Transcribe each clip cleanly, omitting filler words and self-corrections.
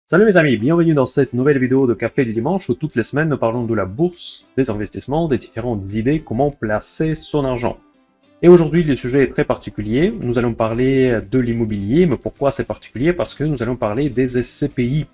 Salut mes amis, bienvenue dans cette nouvelle vidéo de Café du Dimanche où toutes les semaines nous parlons de la bourse, des investissements, des différentes idées, comment placer son argent. Et aujourd'hui le sujet est très particulier, nous allons parler de l'immobilier, mais pourquoi c'est particulier? Parce que nous allons parler des SCPI,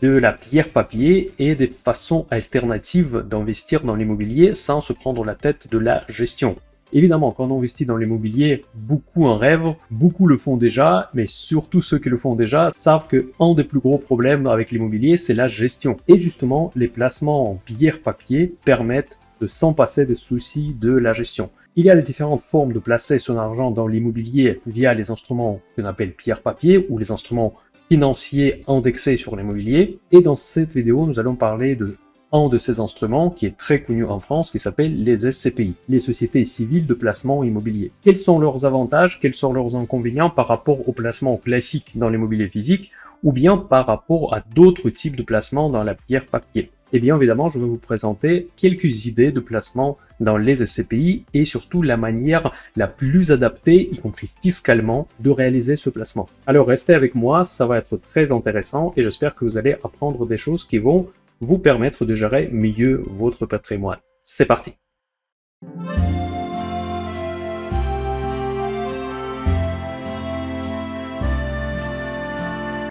de la pierre papier et des façons alternatives d'investir dans l'immobilier sans se prendre la tête de la gestion. Évidemment, quand on investit dans l'immobilier, beaucoup en rêvent, beaucoup le font déjà, mais surtout ceux qui le font déjà savent qu'un des plus gros problèmes avec l'immobilier, c'est la gestion. Et justement, les placements en pierre-papier permettent de s'en passer des soucis de la gestion. Il y a des différentes formes de placer son argent dans l'immobilier via les instruments qu'on appelle pierre-papier ou les instruments financiers indexés sur l'immobilier. Et dans cette vidéo, nous allons parler de un de ces instruments qui est très connu en France, qui s'appelle les SCPI, les sociétés civiles de placement immobilier. Quels sont leurs avantages, quels sont leurs inconvénients par rapport au placement classique dans l'immobilier physique, ou bien par rapport à d'autres types de placements dans la pierre papier? Et bien évidemment, je vais vous présenter quelques idées de placement dans les SCPI et surtout la manière la plus adaptée, y compris fiscalement, de réaliser ce placement. Alors restez avec moi, ça va être très intéressant et j'espère que vous allez apprendre des choses qui vont vous permettre de gérer mieux votre patrimoine. C'est parti!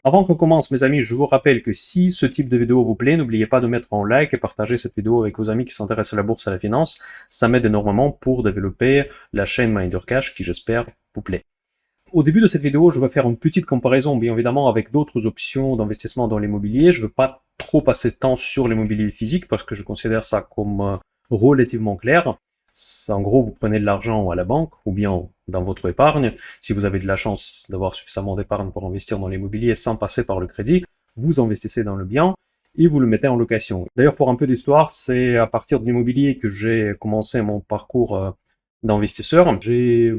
Avant qu'on commence, mes amis, je vous rappelle que si ce type de vidéo vous plaît, n'oubliez pas de mettre un like et partager cette vidéo avec vos amis qui s'intéressent à la bourse et à la finance. Ça m'aide énormément pour développer la chaîne MinderCash qui, j'espère, vous plaît. Au début de cette vidéo, je vais faire une petite comparaison, bien évidemment, avec d'autres options d'investissement dans l'immobilier. Je ne veux pas trop passer de temps sur l'immobilier physique parce que je considère ça comme relativement clair. En gros, vous prenez de l'argent à la banque ou bien dans votre épargne. Si vous avez de la chance d'avoir suffisamment d'épargne pour investir dans l'immobilier sans passer par le crédit, vous investissez dans le bien et vous le mettez en location. D'ailleurs, pour un peu d'histoire, c'est à partir de l'immobilier que j'ai commencé mon parcours d'investisseur. J'ai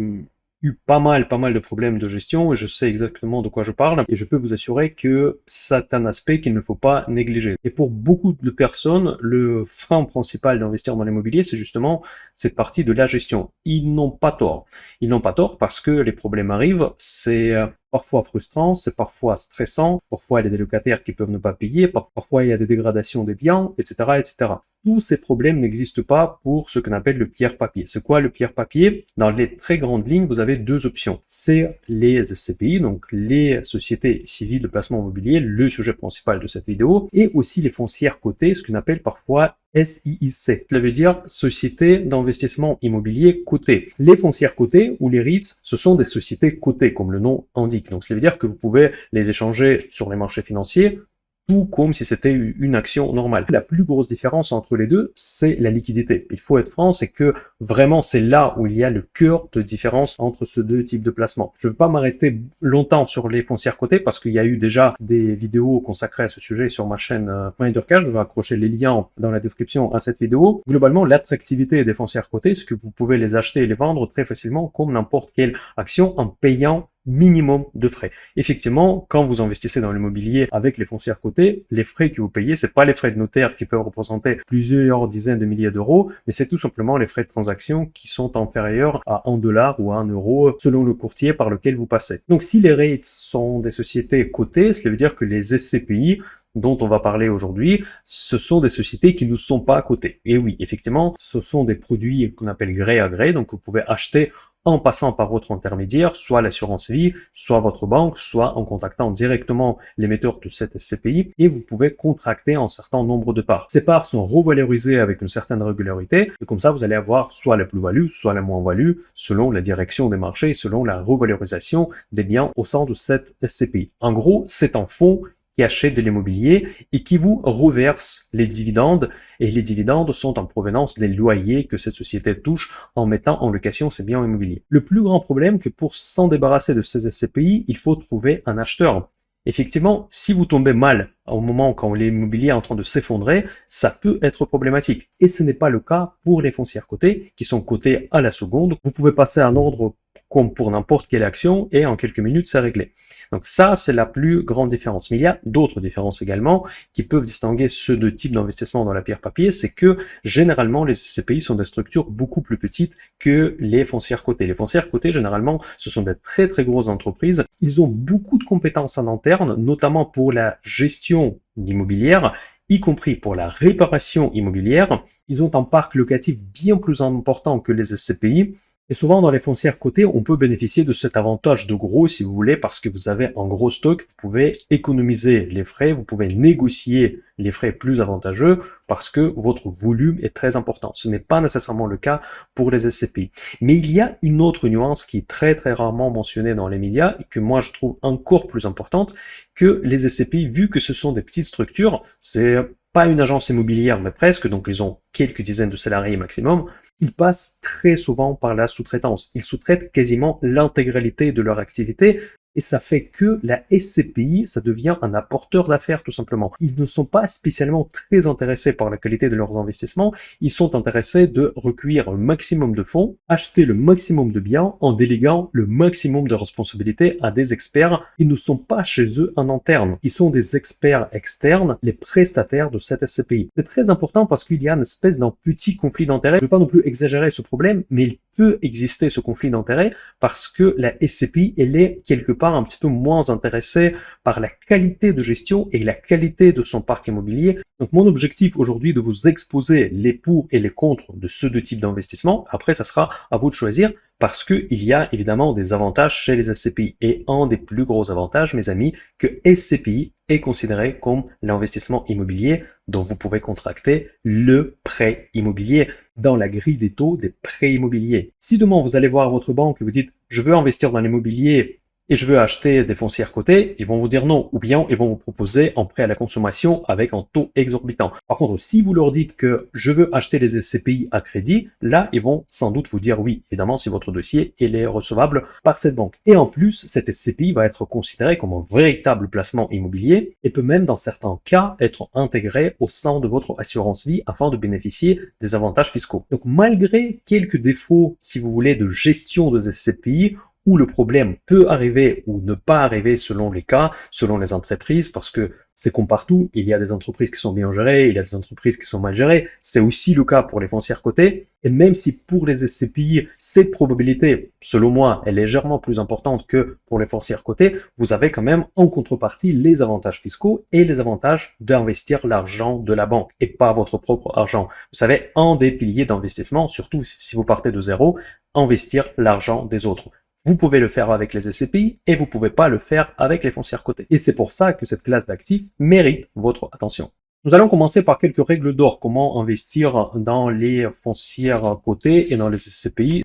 eu pas mal de problèmes de gestion et je sais exactement de quoi je parle et je peux vous assurer que c'est un aspect qu'il ne faut pas négliger. Et pour beaucoup de personnes, le frein principal d'investir dans l'immobilier, c'est justement cette partie de la gestion. Ils n'ont pas tort. Ils n'ont pas tort parce que les problèmes arrivent, c'est parfois frustrant, c'est parfois stressant, parfois il y a des locataires qui peuvent ne pas payer, parfois il y a des dégradations des biens, etc., etc. Tous ces problèmes n'existent pas pour ce qu'on appelle le pierre-papier. C'est quoi le pierre-papier? Dans les très grandes lignes, vous avez deux options. C'est les SCPI, donc les sociétés civiles de placement immobilier, le sujet principal de cette vidéo, et aussi les foncières cotées, ce qu'on appelle parfois SIIC. Cela veut dire Société d'investissement immobilier cotée. Les foncières cotées ou les REITs, ce sont des sociétés cotées, comme le nom indique. Donc cela veut dire que vous pouvez les échanger sur les marchés financiers, tout comme si c'était une action normale. La plus grosse différence entre les deux, c'est la liquidité. Il faut être franc, c'est que vraiment c'est là où il y a le cœur de différence entre ces deux types de placements. Je ne vais pas m'arrêter longtemps sur les foncières cotées parce qu'il y a eu déjà des vidéos consacrées à ce sujet sur ma chaîne MinderCash. Je vais accrocher les liens dans la description à cette vidéo. Globalement, l'attractivité des foncières cotées, c'est que vous pouvez les acheter et les vendre très facilement comme n'importe quelle action en payant minimum de frais. Effectivement, quand vous investissez dans l'immobilier avec les foncières cotées, les frais que vous payez, c'est pas les frais de notaire qui peuvent représenter plusieurs dizaines de milliers d'euros, mais c'est tout simplement les frais de transaction qui sont inférieurs à $1 ou à 1 euro selon le courtier par lequel vous passez. Donc si les REITs sont des sociétés cotées, cela veut dire que les SCPI dont on va parler aujourd'hui, ce sont des sociétés qui ne sont pas cotées. Et oui, effectivement, ce sont des produits qu'on appelle gré à gré, donc vous pouvez acheter en passant par votre intermédiaire, soit l'assurance vie, soit votre banque, soit en contactant directement l'émetteur de cette SCPI, et vous pouvez contracter un certain nombre de parts. Ces parts sont revalorisées avec une certaine régularité, et comme ça vous allez avoir soit la plus-value, soit la moins-value, selon la direction des marchés, selon la revalorisation des biens au sein de cette SCPI. En gros, c'est un fonds qui achète de l'immobilier et qui vous reverse les dividendes, et les dividendes sont en provenance des loyers que cette société touche en mettant en location ses biens immobiliers. Le plus grand problème, c'est que pour s'en débarrasser de ces SCPI, il faut trouver un acheteur. Effectivement, si vous tombez mal au moment quand l'immobilier est en train de s'effondrer, ça peut être problématique. Et ce n'est pas le cas pour les foncières cotées, qui sont cotées à la seconde. Vous pouvez passer un ordre comme pour n'importe quelle action, et en quelques minutes, c'est réglé. Donc ça, c'est la plus grande différence. Mais il y a d'autres différences également qui peuvent distinguer ce deux types d'investissement dans la pierre papier, c'est que généralement, les SCPI sont des structures beaucoup plus petites que les foncières cotées. Les foncières cotées, généralement, ce sont des très très grosses entreprises. Ils ont beaucoup de compétences en interne, notamment pour la gestion immobilière, y compris pour la réparation immobilière. Ils ont un parc locatif bien plus important que les SCPI. Et souvent, dans les foncières cotées, on peut bénéficier de cet avantage de gros, si vous voulez, parce que vous avez un gros stock, vous pouvez économiser les frais, vous pouvez négocier les frais plus avantageux parce que votre volume est très important. Ce n'est pas nécessairement le cas pour les SCPI. Mais il y a une autre nuance qui est très très rarement mentionnée dans les médias et que moi je trouve encore plus importante, que les SCPI, vu que ce sont des petites structures, c'est pas une agence immobilière, mais presque, donc ils ont quelques dizaines de salariés maximum, ils passent très souvent par la sous-traitance. Ils sous-traitent quasiment l'intégralité de leur activité, et ça fait que la SCPI, ça devient un apporteur d'affaires tout simplement. Ils ne sont pas spécialement très intéressés par la qualité de leurs investissements, ils sont intéressés de recueillir un maximum de fonds, acheter le maximum de biens en déléguant le maximum de responsabilités à des experts. Ils ne sont pas chez eux en interne, ils sont des experts externes, les prestataires de cette SCPI. C'est très important parce qu'il y a une espèce d'un petit conflit d'intérêts. Je ne veux pas non plus exagérer ce problème, mais il peut exister ce conflit d'intérêts parce que la SCPI, elle est quelque part un petit peu moins intéressée par la qualité de gestion et la qualité de son parc immobilier. Donc mon objectif aujourd'hui est de vous exposer les pour et les contre de ce deux types d'investissement. Après, ça sera à vous de choisir parce qu'il y a évidemment des avantages chez les SCPI. Et un des plus gros avantages, mes amis, que SCPI est considéré comme l'investissement immobilier dont vous pouvez contracter le prêt immobilier dans la grille des taux des prêts immobiliers. Si demain vous allez voir votre banque et vous dites « je veux investir dans l'immobilier », et je veux acheter des foncières cotées, ils vont vous dire non, ou bien ils vont vous proposer un prêt à la consommation avec un taux exorbitant. Par contre, si vous leur dites que je veux acheter les SCPI à crédit, là, ils vont sans doute vous dire oui, évidemment, si votre dossier est recevable par cette banque. Et en plus, cette SCPI va être considérée comme un véritable placement immobilier et peut même, dans certains cas, être intégré au sein de votre assurance vie afin de bénéficier des avantages fiscaux. Donc, malgré quelques défauts, si vous voulez, de gestion des SCPI, où le problème peut arriver ou ne pas arriver selon les cas, selon les entreprises, parce que c'est comme partout, il y a des entreprises qui sont bien gérées, il y a des entreprises qui sont mal gérées, c'est aussi le cas pour les foncières cotées, et même si pour les SCPI, cette probabilité, selon moi, est légèrement plus importante que pour les foncières cotées, vous avez quand même en contrepartie les avantages fiscaux et les avantages d'investir l'argent de la banque, et pas votre propre argent. Vous savez, un des piliers d'investissement, surtout si vous partez de zéro, investir l'argent des autres. Vous pouvez le faire avec les SCPI et vous ne pouvez pas le faire avec les foncières cotées. Et c'est pour ça que cette classe d'actifs mérite votre attention. Nous allons commencer par quelques règles d'or, comment investir dans les foncières cotées et dans les SCPI.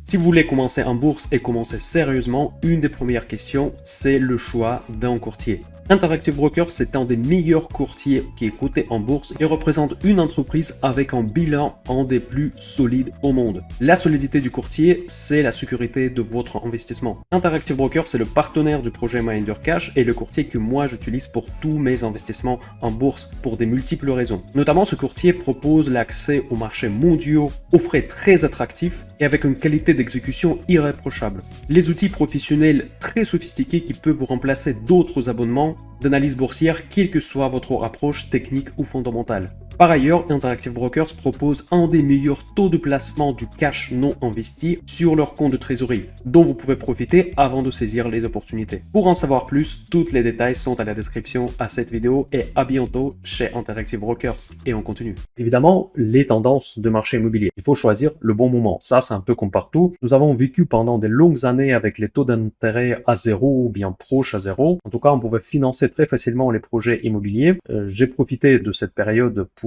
Si vous voulez commencer en bourse et commencer sérieusement, une des premières questions, c'est le choix d'un courtier. Interactive Brokers, c'est un des meilleurs courtiers qui est coté en bourse et représente une entreprise avec un bilan un des plus solides au monde. La solidité du courtier, c'est la sécurité de votre investissement. Interactive Brokers, c'est le partenaire du projet Minder Cash et le courtier que moi j'utilise pour tous mes investissements en bourse pour des multiples raisons. Notamment, ce courtier propose l'accès aux marchés mondiaux, aux frais très attractifs et avec une qualité d'exécution irréprochable. Les outils professionnels très sophistiqués qui peuvent vous remplacer d'autres abonnements d'analyse boursière, quelle que soit votre approche technique ou fondamentale. Par ailleurs, Interactive Brokers propose un des meilleurs taux de placement du cash non investi sur leur compte de trésorerie, dont vous pouvez profiter avant de saisir les opportunités. Pour en savoir plus, tous les détails sont à la description à cette vidéo et à bientôt chez Interactive Brokers. Et on continue. Évidemment, les tendances de marché immobilier. Il faut choisir le bon moment. Ça, c'est un peu comme partout. Nous avons vécu pendant des longues années avec les taux d'intérêt à zéro ou bien proches à zéro. En tout cas, on pouvait financer très facilement les projets immobiliers. J'ai profité de cette période pour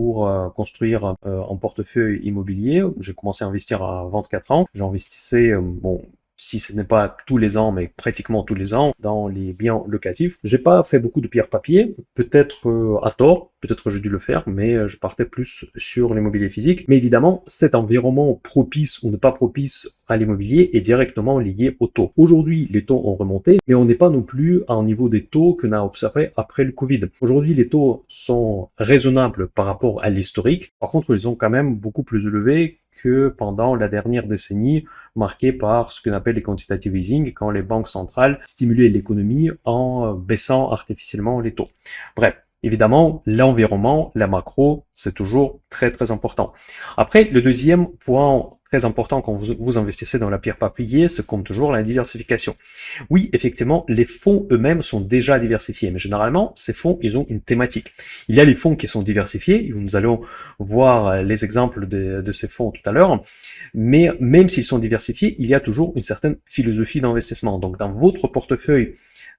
construire un portefeuille immobilier. J'ai commencé à investir à 24 ans. J'investissais, bon, si ce n'est pas tous les ans, mais pratiquement tous les ans, dans les biens locatifs. J'ai pas fait beaucoup de pierre papier, peut-être à tort, peut-être j'ai dû le faire, mais je partais plus sur l'immobilier physique. Mais évidemment, cet environnement propice ou ne pas propice à l'immobilier est directement lié aux taux. Aujourd'hui, les taux ont remonté, mais on n'est pas non plus à un niveau des taux qu'on a observé après le Covid. Aujourd'hui, les taux sont raisonnables par rapport à l'historique. Par contre, ils sont quand même beaucoup plus élevés que pendant la dernière décennie, marqué par ce qu'on appelle les quantitative easing, quand les banques centrales stimulaient l'économie en baissant artificiellement les taux. Bref, évidemment, l'environnement, la macro, c'est toujours très très important. Après, le deuxième point très important quand vous investissez dans la pierre papier, c'est comme toujours la diversification. Oui, effectivement, les fonds eux-mêmes sont déjà diversifiés, mais généralement, ces fonds, ils ont une thématique. Il y a les fonds qui sont diversifiés, nous allons voir les exemples de ces fonds tout à l'heure, mais même s'ils sont diversifiés, il y a toujours une certaine philosophie d'investissement. Donc, dans votre portefeuille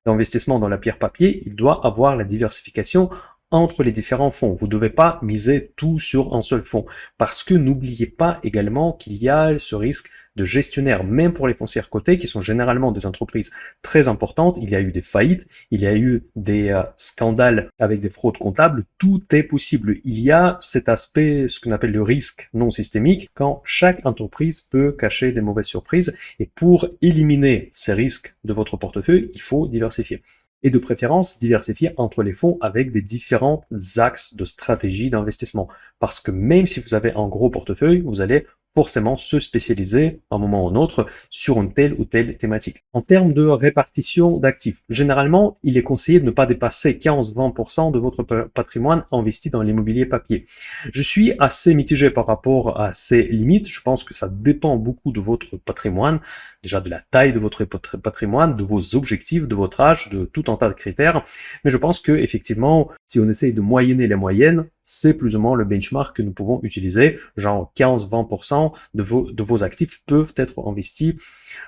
d'investissement dans la pierre papier, il doit avoir la diversification entre les différents fonds. Vous ne devez pas miser tout sur un seul fonds, parce que n'oubliez pas également qu'il y a ce risque de gestionnaire, même pour les foncières cotées, qui sont généralement des entreprises très importantes. Il y a eu des faillites, il y a eu des scandales avec des fraudes comptables, tout est possible. Il y a cet aspect, ce qu'on appelle le risque non systémique, quand chaque entreprise peut cacher des mauvaises surprises, et pour éliminer ces risques de votre portefeuille, il faut diversifier. Et de préférence diversifier entre les fonds avec des différents axes de stratégie d'investissement. Parce que même si vous avez un gros portefeuille, vous allez forcément se spécialiser à un moment ou un autre sur une telle ou telle thématique. En termes de répartition d'actifs, généralement, il est conseillé de ne pas dépasser 15-20% de votre patrimoine investi dans l'immobilier papier. Je suis assez mitigé par rapport à ces limites. Je pense que ça dépend beaucoup de votre patrimoine, déjà de la taille de votre patrimoine, de vos objectifs, de votre âge, de tout un tas de critères. Mais je pense que effectivement, si on essaye de moyenner les moyennes, c'est plus ou moins le benchmark que nous pouvons utiliser. Genre 15-20% de vos actifs peuvent être investis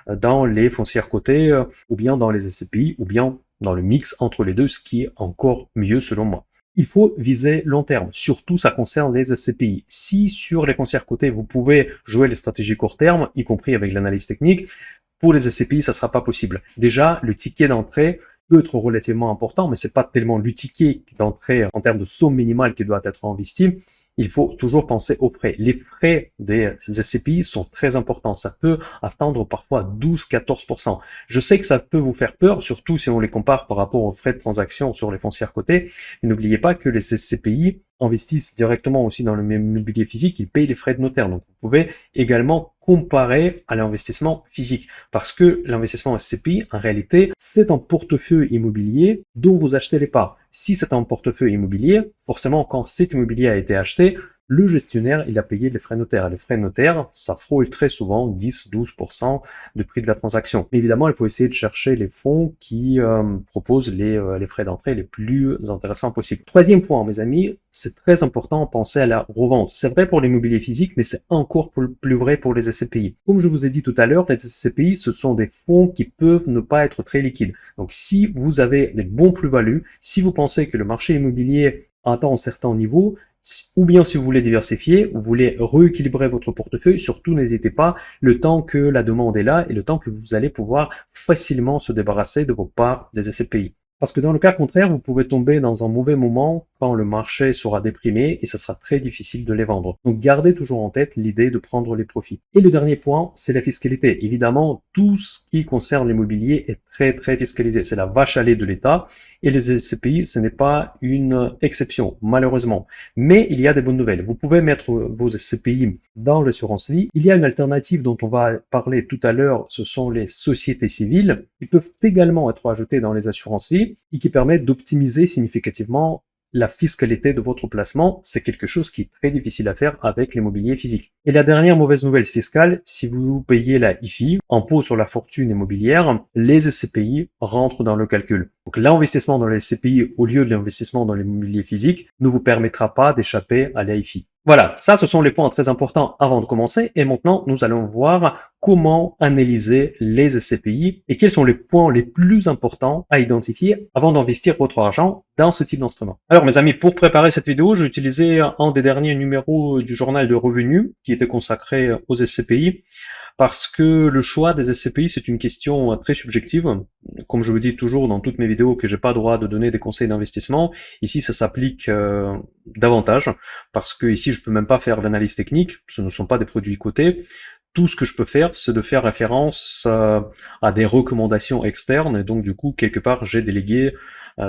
dans les foncières cotées, ou bien dans les SCPI, ou bien dans le mix entre les deux, ce qui est encore mieux selon moi. Il faut viser long terme, surtout ça concerne les SCPI. Si sur les foncières cotées, vous pouvez jouer les stratégies court terme, y compris avec l'analyse technique, pour les SCPI, ça ne sera pas possible. Déjà, le ticket d'entrée peut être relativement important, mais c'est pas tellement le ticket d'entrée en termes de somme minimale qui doit être investi. Il faut toujours penser aux frais. Les frais des SCPI sont très importants. Ça peut atteindre parfois 12-14%. Je sais que ça peut vous faire peur, surtout si on les compare par rapport aux frais de transaction sur les foncières cotées. Mais n'oubliez pas que les SCPI investissent directement aussi dans le mobilier physique, ils payent les frais de notaire. Donc vous pouvez également comparer à l'investissement physique. Parce que l'investissement SCPI, en réalité, c'est un portefeuille immobilier dont vous achetez les parts. Si c'est un portefeuille immobilier, forcément, quand cet immobilier a été acheté, le gestionnaire, il a payé les frais notaires. Les frais notaires, ça frôle très souvent 10-12% de prix de la transaction. Mais évidemment, il faut essayer de chercher les fonds qui proposent les frais d'entrée les plus intéressants possibles. Troisième point, mes amis, c'est très important de penser à la revente. C'est vrai pour l'immobilier physique, mais c'est encore plus vrai pour les SCPI. Comme je vous ai dit tout à l'heure, les SCPI, ce sont des fonds qui peuvent ne pas être très liquides. Donc, si vous avez des bons plus-values, si vous pensez que le marché immobilier atteint un certain niveau, ou bien si vous voulez diversifier, vous voulez rééquilibrer votre portefeuille, surtout n'hésitez pas, le temps que la demande est là et le temps que vous allez pouvoir facilement se débarrasser de vos parts des SCPI. Parce que dans le cas contraire, vous pouvez tomber dans un mauvais moment quand le marché sera déprimé et ça sera très difficile de les vendre. Donc gardez toujours en tête l'idée de prendre les profits. Et le dernier point, c'est la fiscalité. Évidemment, tout ce qui concerne l'immobilier est très très fiscalisé. C'est la vache à lait de l'État et les SCPI, ce n'est pas une exception, malheureusement. Mais il y a des bonnes nouvelles. Vous pouvez mettre vos SCPI dans l'assurance vie. Il y a une alternative dont on va parler tout à l'heure, ce sont les sociétés civiles qui peuvent également être ajoutées dans les assurances vie et qui permettent d'optimiser significativement la fiscalité de votre placement. C'est quelque chose qui est très difficile à faire avec l'immobilier physique. Et la dernière mauvaise nouvelle fiscale, si vous payez la IFI, impôt sur la fortune immobilière, les SCPI rentrent dans le calcul. Donc l'investissement dans les SCPI au lieu de l'investissement dans l'immobilier physique ne vous permettra pas d'échapper à la IFI. Voilà, ça ce sont les points très importants avant de commencer et maintenant nous allons voir comment analyser les SCPI et quels sont les points les plus importants à identifier avant d'investir votre argent dans ce type d'instrument. Alors mes amis, pour préparer cette vidéo, j'ai utilisé un des derniers numéros du journal de revenus qui était consacré aux SCPI parce que le choix des SCPI, c'est une question très subjective. Comme je vous dis toujours dans toutes mes vidéos que j'ai pas droit de donner des conseils d'investissement, ici ça s'applique davantage, parce que ici je peux même pas faire d'analyse technique, ce ne sont pas des produits cotés. Tout ce que je peux faire, c'est de faire référence à des recommandations externes, et donc du coup, quelque part, j'ai délégué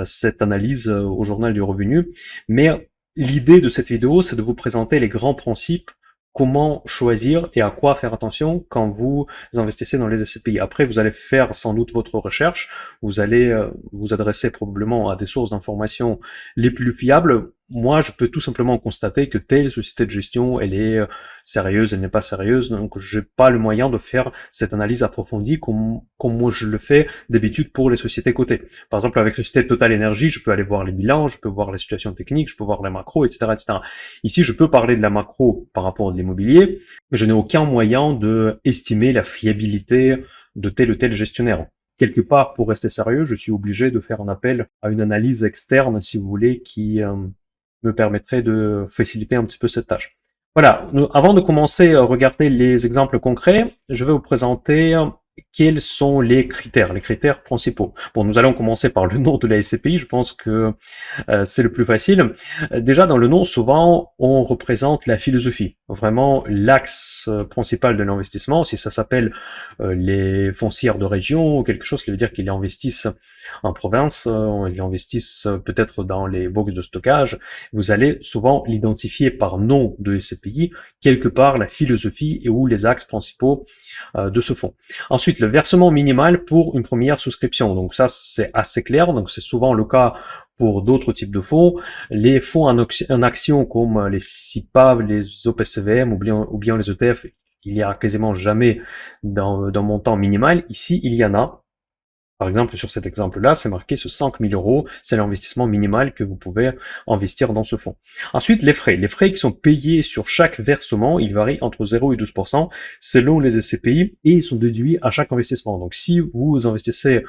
cette analyse au journal du revenu. Mais l'idée de cette vidéo, c'est de vous présenter les grands principes comment choisir et à quoi faire attention quand vous investissez dans les SCPI. Après, vous allez faire sans doute votre recherche, vous allez vous adresser probablement à des sources d'informations les plus fiables. Moi, je peux tout simplement constater que telle société de gestion, elle est sérieuse, elle n'est pas sérieuse, donc j'ai pas le moyen de faire cette analyse approfondie comme moi je le fais d'habitude pour les sociétés cotées. Par exemple, avec Société Total Énergie, je peux aller voir les bilans, je peux voir la situation technique, je peux voir les macros, etc., etc. Ici, je peux parler de la macro par rapport à l'immobilier, mais je n'ai aucun moyen de estimer la fiabilité de tel ou tel gestionnaire. Quelque part, pour rester sérieux, je suis obligé de faire un appel à une analyse externe, si vous voulez, qui me permettrait de faciliter un petit peu cette tâche. Voilà, avant de commencer à regarder les exemples concrets, je vais vous présenter quels sont les critères principaux. Bon, nous allons commencer par le nom de la SCPI, je pense que c'est le plus facile. Déjà, dans le nom, souvent, on représente la philosophie, vraiment l'axe principal de l'investissement. Si ça s'appelle les foncières de région ou quelque chose, ça veut dire qu'ils investissent en province, ils investissent peut-être dans les box de stockage. Vous allez souvent l'identifier par nom de SCPI, quelque part la philosophie et ou les axes principaux de ce fonds. Ensuite, le versement minimal pour une première souscription. Donc ça, c'est assez clair. Donc c'est souvent le cas pour d'autres types de fonds. Les fonds en action comme les SIPAV, les OPCVM ou bien les ETF, il y a quasiment jamais d'un montant minimal. Ici, il y en a. Par exemple, sur cet exemple-là, c'est marqué ce 5 000 €, c'est l'investissement minimal que vous pouvez investir dans ce fonds. Ensuite, les frais. Les frais qui sont payés sur chaque versement, ils varient entre 0 et 12% selon les SCPI et ils sont déduits à chaque investissement. Donc, si vous investissez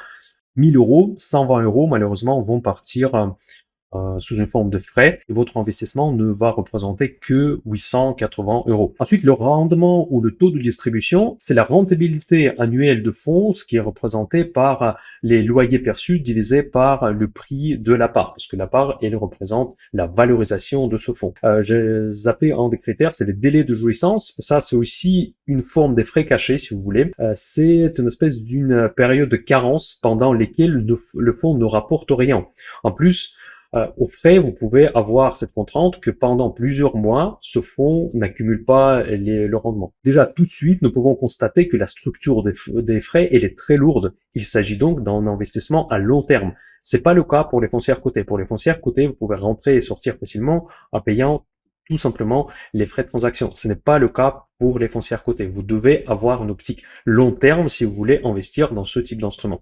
1 000 €, 120 € malheureusement vont partir sous une forme de frais, et votre investissement ne va représenter que 880 €. Ensuite, le rendement ou le taux de distribution, c'est la rentabilité annuelle de fonds, ce qui est représenté par les loyers perçus divisé par le prix de la part, parce que la part, elle représente la valorisation de ce fonds. J'ai zappé un des critères, c'est les délais de jouissance. Ça, c'est aussi une forme des frais cachés, si vous voulez. C'est une espèce d'une période de carence pendant lesquelles le fonds ne rapporte rien. En plus, aux frais, vous pouvez avoir cette contrainte que pendant plusieurs mois, ce fonds n'accumule pas le rendement. Déjà, tout de suite, nous pouvons constater que la structure des frais, elle est très lourde. Il s'agit donc d'un investissement à long terme. C'est pas le cas pour les foncières cotées. Pour les foncières cotées, vous pouvez rentrer et sortir facilement en payant tout simplement les frais de transaction. Ce n'est pas le cas pour les foncières cotées. Vous devez avoir une optique long terme si vous voulez investir dans ce type d'instrument.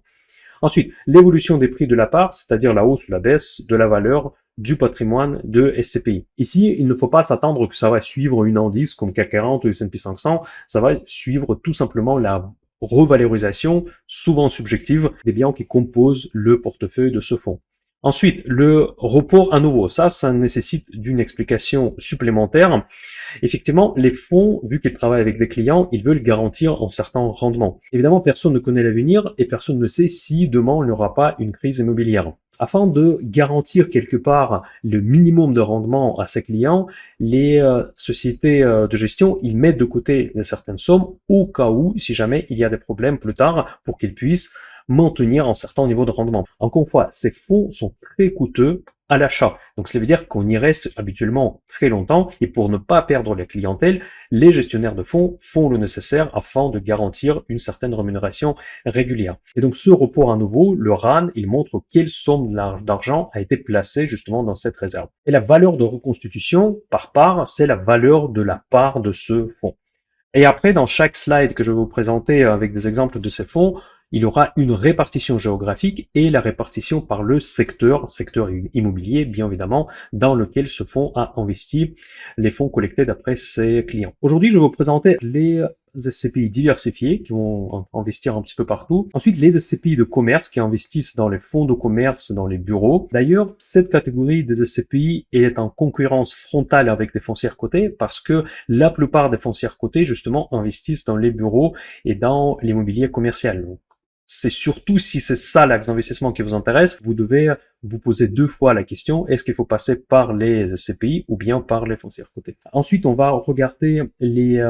Ensuite, l'évolution des prix de la part, c'est-à-dire la hausse ou la baisse de la valeur du patrimoine de SCPI. Ici, il ne faut pas s'attendre que ça va suivre une indice comme CAC 40 ou S&P 500, ça va suivre tout simplement la revalorisation, souvent subjective, des biens qui composent le portefeuille de ce fonds. Ensuite, le report à nouveau, ça nécessite d'une explication supplémentaire. Effectivement, les fonds, vu qu'ils travaillent avec des clients, ils veulent garantir un certain rendement. Évidemment, personne ne connaît l'avenir et personne ne sait si demain il n'y aura pas une crise immobilière. Afin de garantir quelque part le minimum de rendement à ses clients, les sociétés de gestion, ils mettent de côté certaines sommes au cas où, si jamais il y a des problèmes plus tard, pour qu'ils puissent maintenir un certain niveau de rendement. Encore une fois, ces fonds sont très coûteux à l'achat. Donc, cela veut dire qu'on y reste habituellement très longtemps et pour ne pas perdre la clientèle, les gestionnaires de fonds font le nécessaire afin de garantir une certaine rémunération régulière. Et donc, ce report à nouveau, le RAN, il montre quelle somme d'argent a été placée justement dans cette réserve. Et la valeur de reconstitution par part, c'est la valeur de la part de ce fonds. Et après, dans chaque slide que je vais vous présenter avec des exemples de ces fonds, il y aura une répartition géographique et la répartition par le secteur immobilier, bien évidemment, dans lequel ce fonds a investi les fonds collectés d'après ses clients. Aujourd'hui, je vais vous présenter les SCPI diversifiés qui vont investir un petit peu partout. Ensuite, les SCPI de commerce qui investissent dans les fonds de commerce, dans les bureaux. D'ailleurs, cette catégorie des SCPI est en concurrence frontale avec les foncières cotées parce que la plupart des foncières cotées, justement, investissent dans les bureaux et dans l'immobilier commercial. Donc, c'est surtout si c'est ça l'axe d'investissement qui vous intéresse, vous devez vous posez deux fois la question, est-ce qu'il faut passer par les SCPI ou bien par les foncières cotées? Ensuite, on va regarder les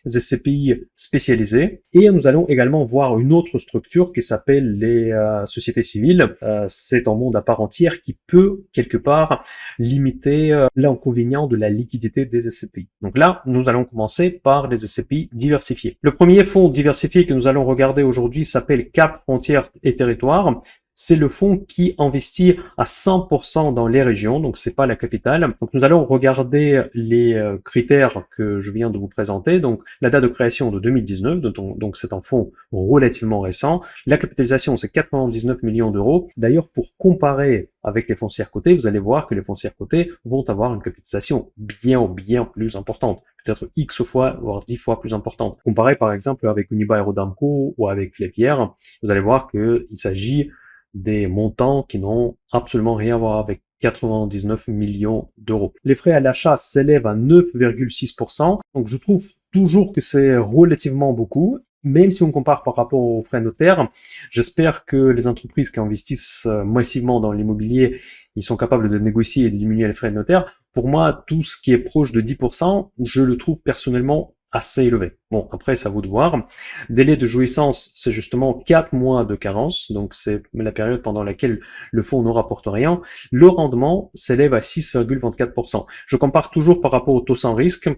SCPI spécialisés et nous allons également voir une autre structure qui s'appelle les sociétés civiles. C'est un monde à part entière qui peut quelque part limiter l'inconvénient de la liquidité des SCPI. Donc là, nous allons commencer par les SCPI diversifiés. Le premier fonds diversifié que nous allons regarder aujourd'hui s'appelle Cap Frontières et Territoires. C'est le fonds qui investit à 100% dans les régions, donc c'est pas la capitale. Donc nous allons regarder les critères que je viens de vous présenter. Donc la date de création de 2019, donc c'est un fonds relativement récent. La capitalisation, c'est 99 millions d'euros. D'ailleurs, pour comparer avec les foncières cotées, vous allez voir que les foncières cotées vont avoir une capitalisation bien plus importante. Peut-être X fois, voire 10 fois plus importante. Comparé par exemple avec Unibail Rodamco ou avec Klépierre, vous allez voir qu'il s'agit des montants qui n'ont absolument rien à voir avec 99 millions d'euros. Les frais à l'achat s'élèvent à 9,6%, donc je trouve toujours que c'est relativement beaucoup. Même si on compare par rapport aux frais notaires, j'espère que les entreprises qui investissent massivement dans l'immobilier, ils sont capables de négocier et de diminuer les frais notaires. Pour moi, tout ce qui est proche de 10%, je le trouve personnellement assez élevé. Bon, après, c'est à vous de voir. Délai de jouissance, c'est justement 4 mois de carence, donc c'est la période pendant laquelle le fonds ne rapporte rien. Le rendement s'élève à 6,24%. Je compare toujours par rapport au taux sans risque.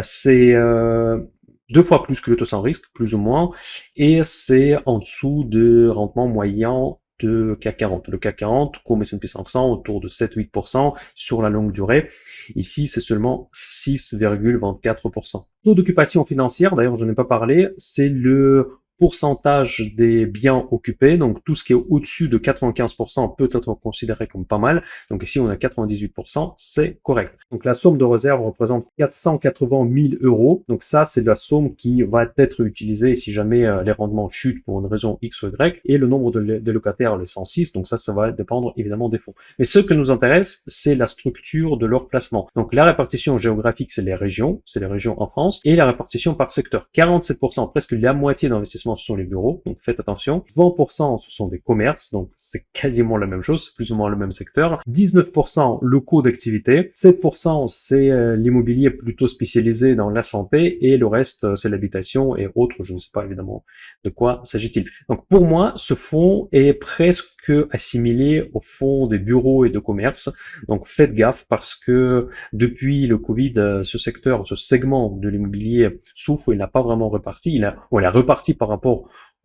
C'est 2 fois plus que le taux sans risque, plus ou moins, et c'est en dessous de rendement moyen de CAC 40. Le CAC 40, comme S&P 500, autour de 7-8% sur la longue durée. Ici, c'est seulement 6,24%. Taux d'occupation financière, d'ailleurs, je n'ai pas parlé, c'est le pourcentage des biens occupés, donc tout ce qui est au-dessus de 95% peut être considéré comme pas mal, donc ici on a 98%, c'est correct. Donc la somme de réserve représente 480 000 euros, donc ça c'est la somme qui va être utilisée si jamais les rendements chutent pour une raison X ou Y, et le nombre de locataires, les 106, donc ça va dépendre évidemment des fonds. Mais ce que nous intéresse, c'est la structure de leur placement. Donc la répartition géographique, c'est les régions en France, et la répartition par secteur. 47%, presque la moitié d'investissement ce sont les bureaux, donc faites attention. 20% ce sont des commerces, donc c'est quasiment la même chose, plus ou moins le même secteur. 19% locaux d'activité. 7% c'est l'immobilier plutôt spécialisé dans la santé, et le reste c'est l'habitation et autres, je ne sais pas évidemment de quoi s'agit-il. Donc pour moi, ce fonds est presque assimilé au fonds des bureaux et de commerce, donc faites gaffe parce que depuis le Covid, ce segment de l'immobilier souffre, il n'a pas vraiment reparti, il a reparti par rapport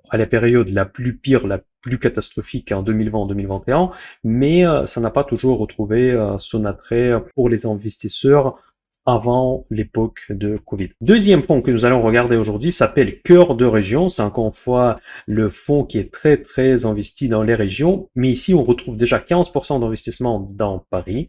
à la période la plus pire, la plus catastrophique en 2020-2021, mais ça n'a pas toujours retrouvé son attrait pour les investisseurs avant l'époque de Covid. Deuxième fonds que nous allons regarder aujourd'hui s'appelle Cœur de Région. C'est encore une fois le fonds qui est très investi dans les régions, mais ici on retrouve déjà 15% d'investissement dans Paris.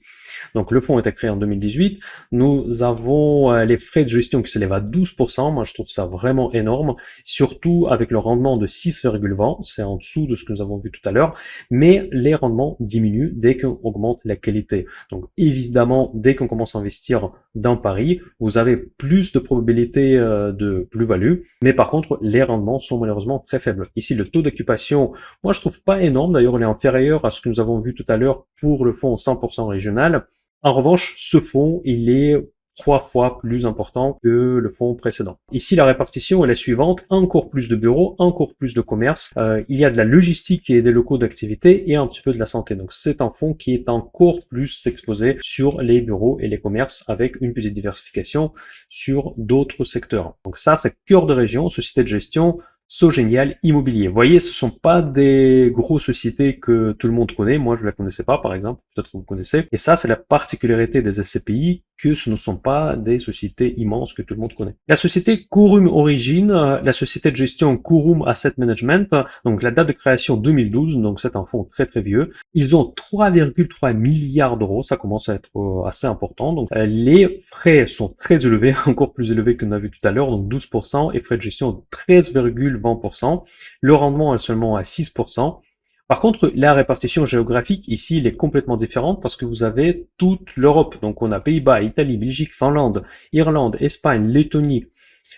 Donc le fonds a été créé en 2018. Nous avons les frais de gestion qui s'élèvent à 12%. Moi je trouve ça vraiment énorme, surtout avec le rendement de 6,20. C'est en dessous de ce que nous avons vu tout à l'heure, mais les rendements diminuent dès qu'on augmente la qualité. Donc évidemment, dès qu'on commence à investir dans Paris, vous avez plus de probabilité de plus-value, mais par contre, les rendements sont malheureusement très faibles. Ici, le taux d'occupation, moi je trouve pas énorme, d'ailleurs il est inférieur à ce que nous avons vu tout à l'heure pour le fonds 100% régional. En revanche, ce fonds, il est 3 fois plus important que le fonds précédent. Ici, la répartition est la suivante. Encore plus de bureaux, encore plus de commerce. Il y a de la logistique et des locaux d'activité et un petit peu de la santé. Donc, c'est un fonds qui est encore plus exposé sur les bureaux et les commerces avec une petite diversification sur d'autres secteurs. Donc ça, c'est Cœur de Région, société de gestion, Sogénial Immobilier. Vous voyez, ce sont pas des grosses sociétés que tout le monde connaît. Moi, je la connaissais pas, par exemple. Peut-être que vous connaissez. Et ça, c'est la particularité des SCPI, que ce ne sont pas des sociétés immenses que tout le monde connaît. La société Quorum Origin, la société de gestion Quorum Asset Management, donc la date de création 2012, donc c'est un fonds très vieux. Ils ont 3,3 milliards d'euros, ça commence à être assez important. Donc les frais sont très élevés, encore plus élevés que nous avons vu tout à l'heure, donc 12%, et frais de gestion 13,20%. Le rendement est seulement à 6%. Par contre, la répartition géographique ici, elle est complètement différente parce que vous avez toute l'Europe. Donc on a Pays-Bas, Italie, Belgique, Finlande, Irlande, Espagne, Lettonie,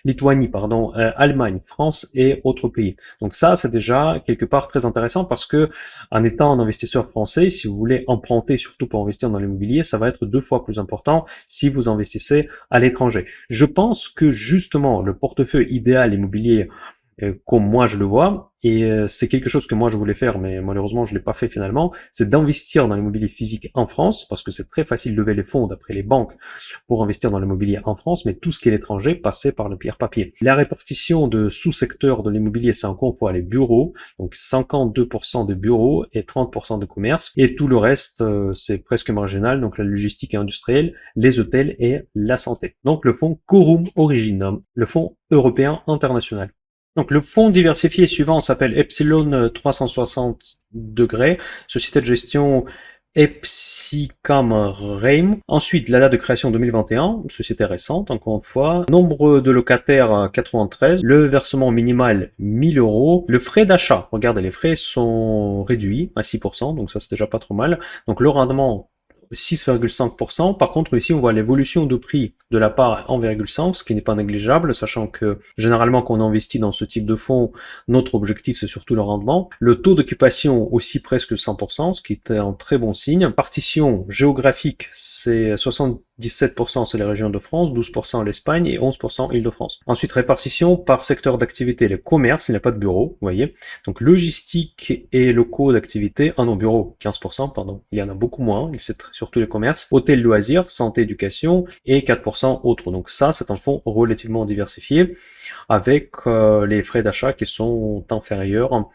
Lituanie, pardon, Allemagne, France et autres pays. Donc ça, c'est déjà quelque part très intéressant parce que en étant un investisseur français, si vous voulez emprunter, surtout pour investir dans l'immobilier, ça va être 2 fois plus important si vous investissez à l'étranger. Je pense que justement, le portefeuille idéal immobilier comme moi je le vois, et c'est quelque chose que moi je voulais faire, mais malheureusement je l'ai pas fait finalement, c'est d'investir dans l'immobilier physique en France, parce que c'est très facile de lever les fonds d'après les banques pour investir dans l'immobilier en France, mais tout ce qui est l'étranger passait par le pierre-papier. La répartition de sous-secteurs de l'immobilier, c'est encore une fois les bureaux, donc 52% de bureaux et 30% de commerce, et tout le reste, c'est presque marginal, donc la logistique et industrielle, les hôtels et la santé. Donc le fonds Quorum Originum, le fonds européen international. Donc le fonds diversifié suivant s'appelle Epsilon 360 degrés, société de gestion Epsicam Reim. Ensuite, la date de création 2021, société récente, encore une fois. Nombre de locataires 93. Le versement minimal 1000 euros. Le frais d'achat, regardez, les frais sont réduits à 6%, donc ça c'est déjà pas trop mal. Donc le rendement 6,5%. Par contre, ici, on voit l'évolution de prix de la part 1,5, ce qui n'est pas négligeable, sachant que généralement, quand on investit dans ce type de fonds, notre objectif, c'est surtout le rendement. Le taux d'occupation aussi presque 100%, ce qui est un très bon signe. Partition géographique, c'est 77%, c'est les régions de France, 12% l'Espagne et 11% Île-de-France. Ensuite, répartition par secteur d'activité, le commerce, il n'y a pas de bureau, vous voyez. Donc, logistique et locaux d'activité, non, bureau, 15%, pardon, il y en a beaucoup moins, c'est surtout les commerces, hôtel, loisirs, santé, éducation et 4% autres. Donc ça, c'est un fonds relativement diversifié avec les frais d'achat qui sont inférieurs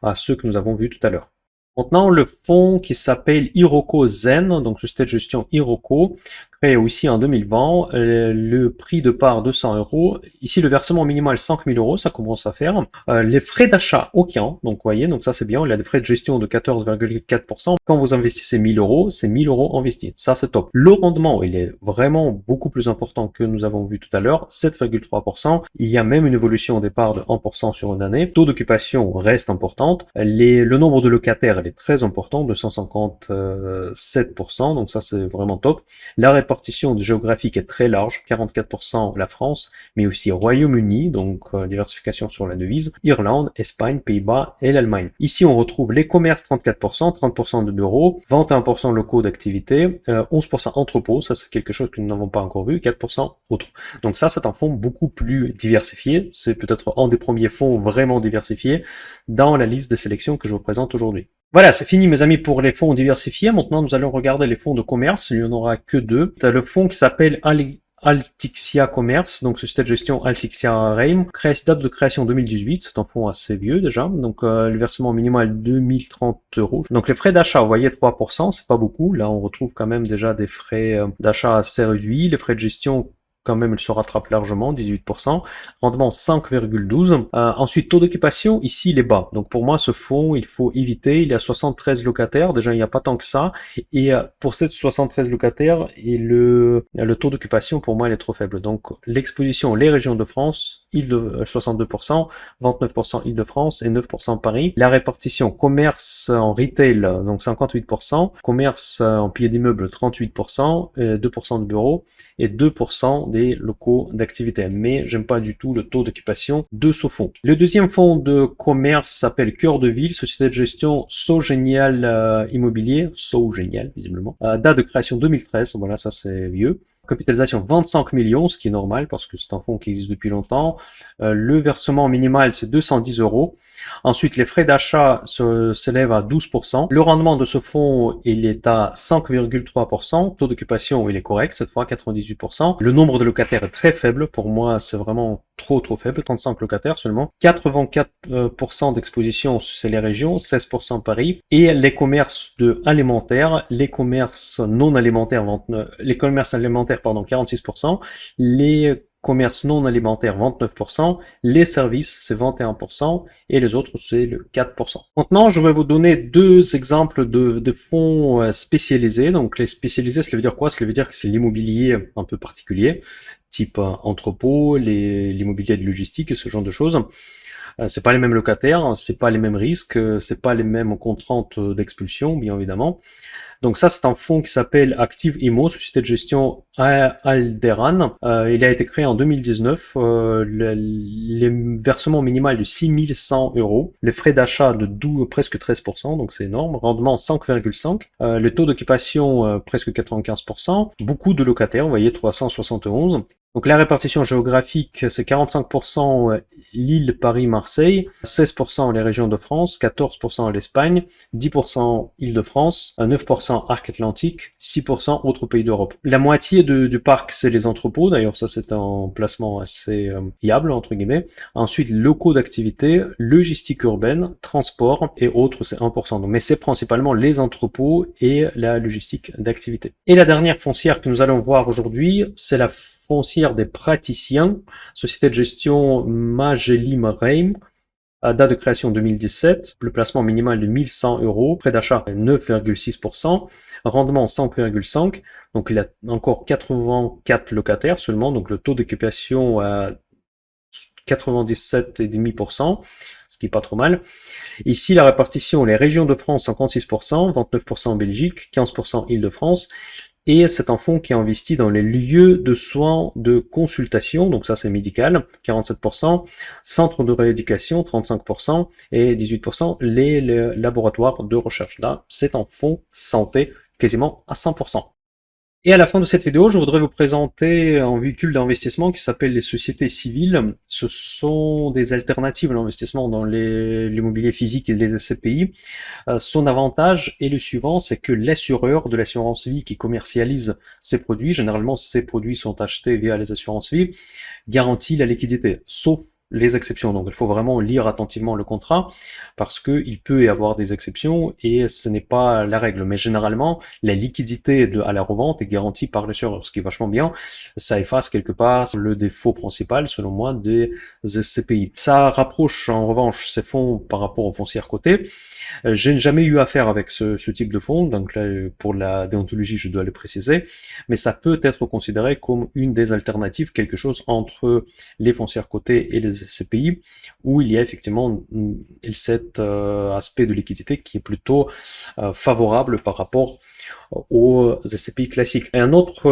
à ceux que nous avons vus tout à l'heure. Maintenant, le fonds qui s'appelle Iroko Zen, donc société de gestion Iroko, créé aussi en 2020, le prix de part 200 euros. Ici, le versement minimal 5000 euros, ça commence à faire. Les frais d'achat, aucun, donc vous voyez, donc ça c'est bien, il y a des frais de gestion de 14,4%. Quand vous investissez 1000 euros, c'est 1000 euros investis, ça c'est top. Le rendement, il est vraiment beaucoup plus important que nous avons vu tout à l'heure, 7,3%. Il y a même une évolution au départ de 1% sur une année. Taux d'occupation reste importante. Le nombre de locataires, il est très important, 257%, donc ça c'est vraiment top. La répartition géographique est très large, 44% la France, mais aussi Royaume-Uni, donc diversification sur la devise, Irlande, Espagne, Pays-Bas et l'Allemagne. Ici, on retrouve les commerces 34%, 30% de bureaux, 21% locaux d'activité, 11% entrepôts, ça c'est quelque chose que nous n'avons pas encore vu, 4% autres. Donc ça, c'est un fonds beaucoup plus diversifié, c'est peut-être un des premiers fonds vraiment diversifiés dans la liste des sélections que je vous présente aujourd'hui. Voilà, c'est fini mes amis pour les fonds diversifiés. Maintenant, nous allons regarder les fonds de commerce. Il n'y en aura que deux. Tu as le fonds qui s'appelle Altixia Commerce, donc société de gestion Altixia Reim, date de création 2018, c'est un fonds assez vieux déjà, donc le versement minimal 2030 euros. Donc les frais d'achat, vous voyez 3%, c'est pas beaucoup, là on retrouve quand même déjà des frais d'achat assez réduits, les frais de gestion quand même, il se rattrape largement, 18%. Rendement 5,12. Ensuite, taux d'occupation, ici, il est bas. Donc pour moi, ce fonds, il faut éviter. Il y a 73 locataires. Déjà, il n'y a pas tant que ça. Et pour ces 73 locataires, et le taux d'occupation, pour moi, il est trop faible. Donc l'exposition, les régions de France, 62%, 29% Île-de-France et 9% Paris. La répartition, commerce en retail, donc 58%. Commerce en pied d'immeuble, 38%. 2% de bureaux et 2% des locaux d'activité, mais j'aime pas du tout le taux d'occupation de ce fonds. Le deuxième fonds de commerce s'appelle Cœur de Ville, société de gestion Sogénial Immobilier, Sogénial visiblement. Date de création 2013, voilà, ça c'est vieux. Capitalisation 25 millions, ce qui est normal parce que c'est un fonds qui existe depuis longtemps. Le versement minimal, c'est 210 euros. Ensuite, les frais d'achat s'élèvent à 12%. Le rendement de ce fonds, il est à 5,3%. Taux d'occupation, il est correct, cette fois 98%. Le nombre de locataires est très faible. Pour moi, c'est vraiment trop faible. 35 locataires seulement. 84% d'exposition, c'est les régions. 16% Paris. Et les commerces alimentaires, les commerces non alimentaires, 29, les commerces alimentaires, pardon, 46%. Les commerces non alimentaires 29%, les services c'est 21% et les autres c'est le 4%. Maintenant je vais vous donner deux exemples de fonds spécialisés. Donc les spécialisés, ça veut dire quoi? Ça veut dire que c'est l'immobilier un peu particulier, type entrepôt, l'immobilier de logistique et ce genre de choses. C'est pas les mêmes locataires, c'est pas les mêmes risques, c'est pas les mêmes contraintes d'expulsion, bien évidemment. Donc ça, c'est un fonds qui s'appelle Active Imo, société de gestion Alderan. Il a été créé en 2019. Les versements minimaux de 6100 euros. Les frais d'achat de presque 13%, donc c'est énorme. Rendement 5,5. Le taux d'occupation presque 95%. Beaucoup de locataires, vous voyez 371. Donc la répartition géographique, c'est 45% Lille, Paris, Marseille, 16% les régions de France, 14% l'Espagne, 10% Île-de-France, 9% Arc Atlantique, 6% autres pays d'Europe. La moitié du parc, c'est les entrepôts, d'ailleurs ça c'est un placement assez viable, entre guillemets. Ensuite, locaux d'activité, logistique urbaine, transport et autres, c'est 1%. Donc, mais c'est principalement les entrepôts et la logistique d'activité. Et la dernière foncière que nous allons voir aujourd'hui, c'est la foncière des praticiens, société de gestion Magellim Reim, à date de création 2017, le placement minimal de 1100 euros, prêt d'achat 9,6%, rendement 5,5%, donc il a encore 84 locataires seulement, donc le taux d'occupation à 97,5%, ce qui est pas trop mal. Ici, la répartition, les régions de France 56%, 29% en Belgique, 15% Île-de-France, et c'est un fonds qui investit dans les lieux de soins de consultation, donc ça c'est médical, 47%, centre de rééducation, 35%, et 18% les laboratoires de recherche. Là, c'est un fonds santé quasiment à 100%. Et à la fin de cette vidéo, je voudrais vous présenter un véhicule d'investissement qui s'appelle les sociétés civiles. Ce sont des alternatives à l'investissement dans l'immobilier physique et les SCPI. Son avantage est le suivant, c'est que l'assureur de l'assurance vie qui commercialise ces produits, généralement ces produits sont achetés via les assurances vie, garantit la liquidité, sauf les exceptions. Donc il faut vraiment lire attentivement le contrat parce que il peut y avoir des exceptions et ce n'est pas la règle. Mais généralement, la liquidité à la revente est garantie par l'assureur, ce qui est vachement bien. Ça efface quelque part le défaut principal, selon moi, des SCPI. Ça rapproche en revanche ces fonds par rapport aux foncières cotées. Je n'ai jamais eu affaire avec ce type de fonds, donc là, pour la déontologie, je dois le préciser, mais ça peut être considéré comme une des alternatives, quelque chose entre les foncières cotées et les SCPI, où il y a effectivement cet aspect de liquidité qui est plutôt favorable par rapport aux SCPI classiques. Et un autre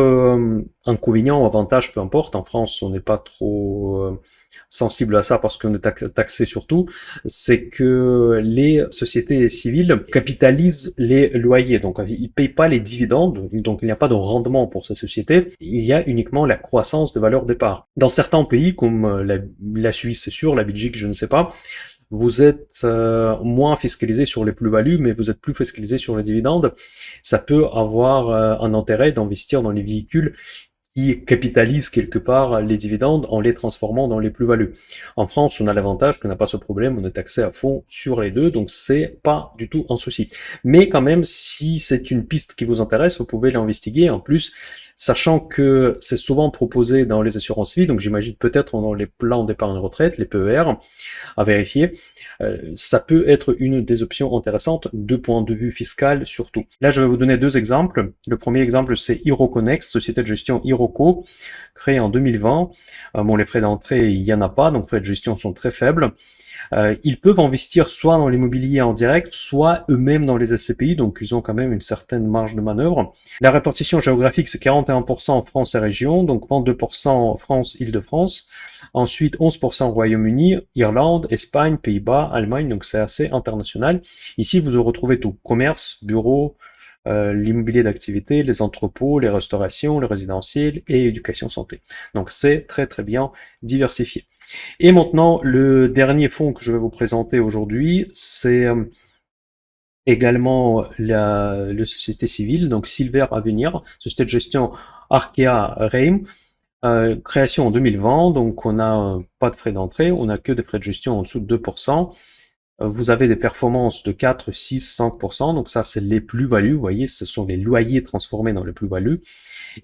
inconvénient ou avantage, peu importe, en France on n'est pas trop sensible à ça parce qu'on est taxé surtout, c'est que les sociétés civiles capitalisent les loyers, donc ils ne payent pas les dividendes, donc il n'y a pas de rendement pour ces sociétés, il y a uniquement la croissance de valeur des parts. Dans certains pays comme la Suisse, c'est sûr, la Belgique, je ne sais pas, vous êtes moins fiscalisé sur les plus-values, mais vous êtes plus fiscalisé sur les dividendes. Ça peut avoir un intérêt d'investir dans les véhicules qui capitalisent quelque part les dividendes en les transformant dans les plus-values. En France, on a l'avantage qu'on n'a pas ce problème, on est taxé à fond sur les deux, donc c'est pas du tout un souci. Mais quand même, si c'est une piste qui vous intéresse, vous pouvez l'investiguer. En plus, sachant que c'est souvent proposé dans les assurances vie, donc j'imagine peut-être dans les plans d'épargne retraite, les PER, à vérifier, ça peut être une des options intéressantes de point de vue fiscal surtout. Là, je vais vous donner deux exemples. Le premier exemple, c'est HeroConnext, société de gestion Heroco, créée en 2020. Bon, les frais d'entrée, il n'y en a pas, donc les frais de gestion sont très faibles. Ils peuvent investir soit dans l'immobilier en direct, soit eux-mêmes dans les SCPI, donc ils ont quand même une certaine marge de manœuvre. La répartition géographique, c'est 41% France et région, donc 22% France, Île-de-France. Ensuite, 11% Royaume-Uni, Irlande, Espagne, Pays-Bas, Allemagne, donc c'est assez international. Ici, vous retrouvez tout, commerce, bureau, l'immobilier d'activité, les entrepôts, les restaurations, le résidentiel et éducation santé. Donc c'est très très bien diversifié. Et maintenant, le dernier fonds que je vais vous présenter aujourd'hui, c'est également la société civile, donc Silver Avenir, société de gestion Arkea Reim, création en 2020, donc on n'a pas de frais d'entrée, on n'a que des frais de gestion en dessous de 2%. Vous avez des performances de 4, 6, 5%, donc ça c'est les plus-values, vous voyez, ce sont les loyers transformés dans les plus-values,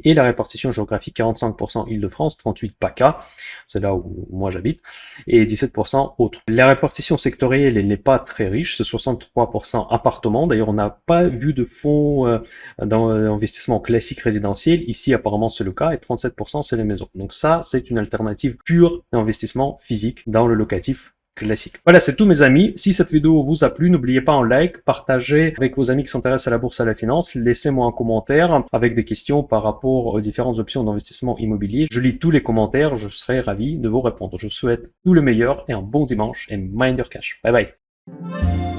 et la répartition géographique 45% Île-de-France, 38 PACA, c'est là où moi j'habite, et 17% autres. La répartition sectorielle, elle n'est pas très riche, c'est 63% appartements, d'ailleurs on n'a pas vu de fonds d'investissement classique résidentiel, ici apparemment c'est le cas, et 37% c'est les maisons. Donc ça c'est une alternative pure d'investissement physique dans le locatif classique. Voilà, c'est tout mes amis. Si cette vidéo vous a plu, n'oubliez pas un like, partagez avec vos amis qui s'intéressent à la bourse et à la finance, laissez-moi un commentaire avec des questions par rapport aux différentes options d'investissement immobilier. Je lis tous les commentaires, je serai ravi de vous répondre. Je vous souhaite tout le meilleur et un bon dimanche et mind your cash. Bye bye.